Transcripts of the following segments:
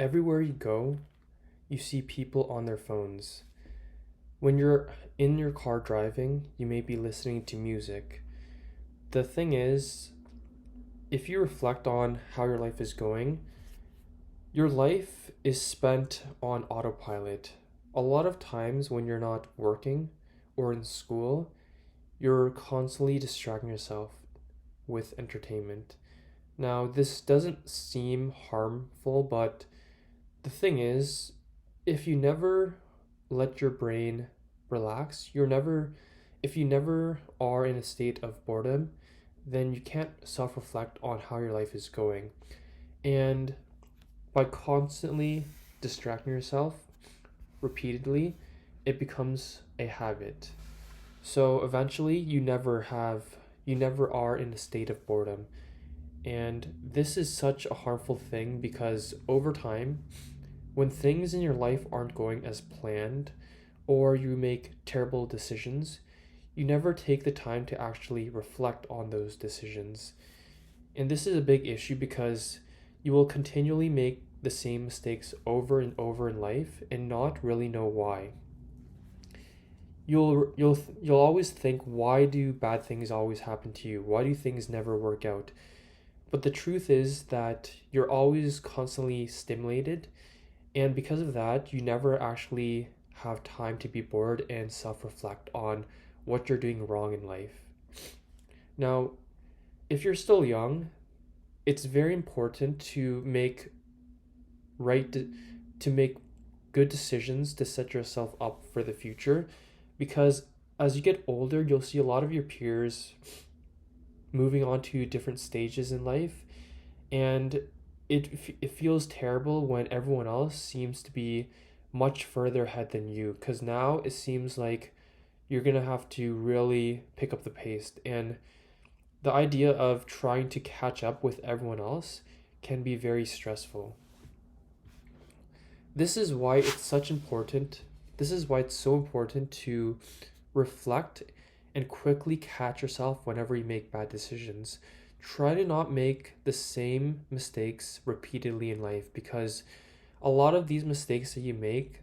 Everywhere you go, you see people on their phones. When you're in your car driving, you may be listening to music. The thing is, if you reflect on how your life is going, your life is spent on autopilot. A lot of times when you're not working or in school, you're constantly distracting yourself with entertainment. Now, this doesn't seem harmful, but the thing is, if you never let your brain relax, if you never are in a state of boredom, then you can't self reflect on how your life is going. And by constantly distracting yourself repeatedly, it becomes a habit. So eventually, you never are in a state of boredom. And this is such a harmful thing because over time, when things in your life aren't going as planned or you make terrible decisions, you never take the time to actually reflect on those decisions. And this is a big issue because you will continually make the same mistakes over and over in life and not really know why. You'll always think, why do bad things always happen to you? Why do things never work out? But the truth is that you're always constantly stimulated, and because of that, you never actually have time to be bored and self reflect on what you're doing wrong in life. Now, if you're still young, it's very important right to make good decisions to set yourself up for the future because as you get older, you'll see a lot of your peers moving on to different stages in life, and it feels terrible when everyone else seems to be much further ahead than you because now it seems like you're gonna have to really pick up the pace, and the idea of trying to catch up with everyone else can be very stressful. This is why it's such important. This is why it's so important to reflect and quickly catch yourself whenever you make bad decisions. Try to not make the same mistakes repeatedly in life because a lot of these mistakes that you make,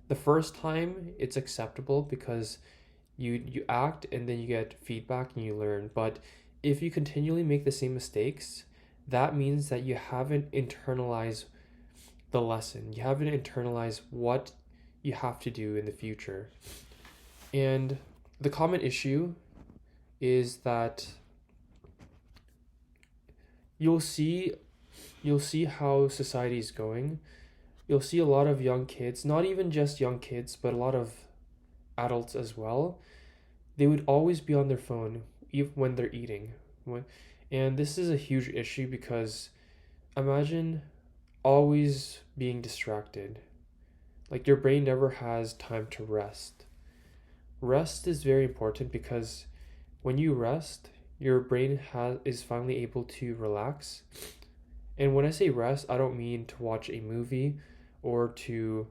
the first time it's acceptable because you act and then you get feedback and you learn. But if you continually make the same mistakes, that means that you haven't internalized the lesson. You haven't internalized what you have to do in the future. And the common issue is that you'll see you'll see how society is going. You'll see a lot of young kids, not even just young kids, but a lot of adults as well. They would always be on their phone even when they're eating. And this is a huge issue because imagine always being distracted. Like your brain never has time to rest. Rest is very important because when you rest, your is finally able to relax. And when I say rest, I don't mean to watch a movie or to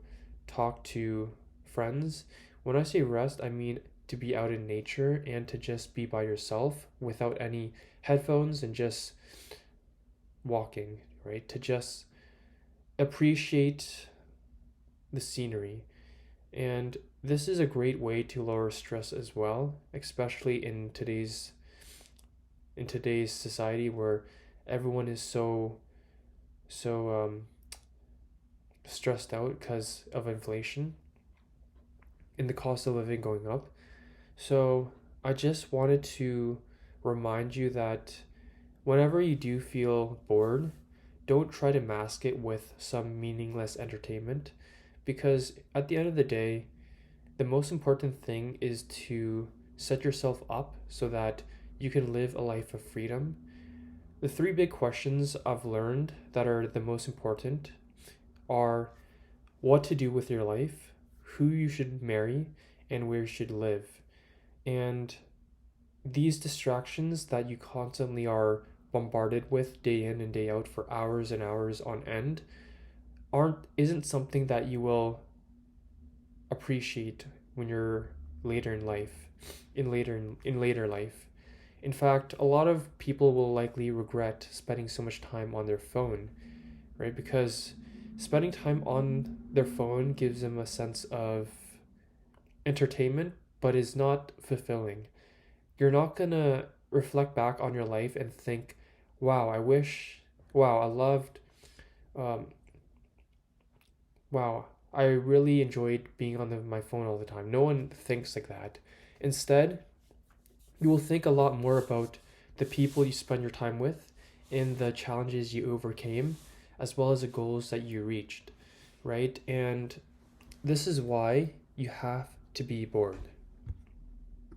talk to friends. When I say rest, I mean to be out in nature and to just be by yourself without any headphones and just walking, right? To just appreciate the scenery. And this is a great way to lower stress as well, especially in today's society where everyone is so stressed out because of inflation and the cost of living going up. So I just wanted to remind you that whenever you do feel bored, don't try to mask it with some meaningless entertainment because at the end of the day, the most important thing is to set yourself up so that you can live a life of freedom. The three big questions I've learned that are the most important are what to do with your life, who you should marry, and where you should live. And these distractions that you constantly are bombarded with day in and day out for hours and hours on end aren't isn't something that you will appreciate when you're later in life, in later life. In fact, a lot of people will likely regret spending so much time on their phone, right? Because spending time on their phone gives them a sense of entertainment, but is not fulfilling. You're not gonna reflect back on your life and think, wow, I loved, um, wow, I really enjoyed being on my phone all the time. No one thinks like that. Instead, you will think a lot more about the people you spend your time with and the challenges you overcame, as well as the goals that you reached, right? And this is why you have to be bored.